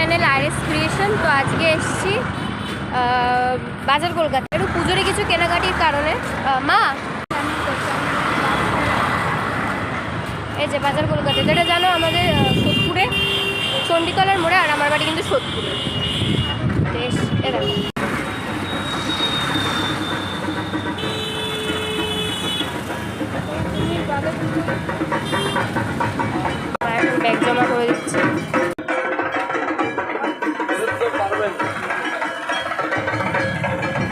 Channel RS creation. তো আজকে এসেছি বাজার কলকাতা একটু পুজোরে কিছু কেনাকাটির কারণে। মা এই যে বাজার কলকাতা, যেটা জানো আমাদের সোদপুরে চণ্ডীতলার মোড়ে, আর আমার বাড়ি কিন্তু সোদপুরে। বেশ এরকম এখন ব্যাগ জমা করে দিচ্ছি।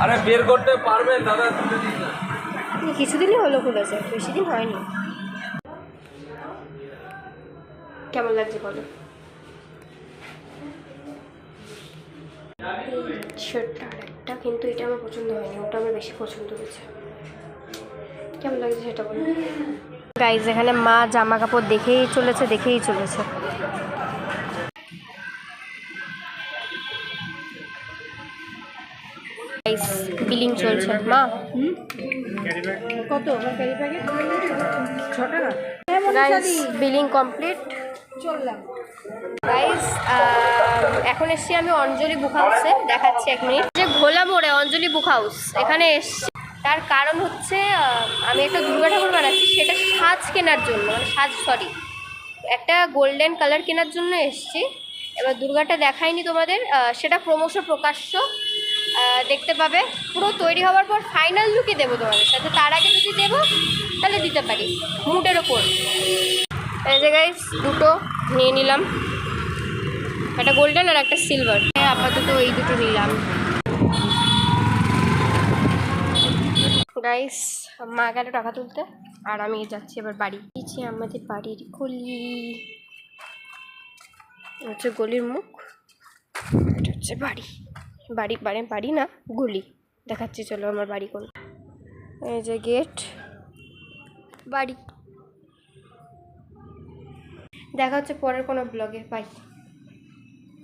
আরে বের করতে পারবেন দাদা? কিছুদিনই হলো খুলেছে, বেশি দিন হয়নি। কেমন লাগছে বলো? শার্টটা আরেকটা, কিন্তু এটা আমার পছন্দ হয়নি, ওটা আমার বেশি পছন্দ হয়েছে। কেমন লাগছে সেটা বলো গাইজ। এখানে মা জামা কাপড় দেখেই চলেছে। বিলিং চলছে। মা কত ক্যারি প্যাকেট? 6 টাকা। Guys billing complete. চললাম গাইজ এখন এসছি আমি অঞ্জলি বুক হাউসে, দেখাচ্ছি 1 মিনিট। যে ঘোলা মোড়ে অঞ্জলি বুক হাউস, এখানে এসছি। তার কারণ হচ্ছে আমি একটা দুর্গা ঠাকুর বানাচ্ছি, সেটা সাজ কেনার জন্য, মানে একটা গোল্ডেন কালার কেনার জন্য এসছি। এবার দুর্গাটা দেখাইনি তোমাদের, সেটা ক্রমশ প্রকাশ্য দেখতে পাবে। পুরো তৈরি হওয়ার পর ফাইনাল লুকই দেবো তোমাদের সাথে। তার আগে যদি দেবো তাহলে দিতে পারি, মুডের ওপর। এই যে গাইস দুটো নিয়ে নিলাম, একটা গোল্ডেন আর একটা সিলভার। আপাতত এই দুটো নিলাম। গাইস মা গেল টাকা তুলতে, আর আমি যাচ্ছি এবার বাড়ি। নিচে আমাদের বাড়ির গলি, হচ্ছে গলির মুখ, এটা হচ্ছে বাড়ি না গলি। দেখাচ্ছি চলো আমার বাড়ি কোন। এই যে গেট, বাড়ি। দেখা হচ্ছে পরের কোনো ব্লগে। বাই।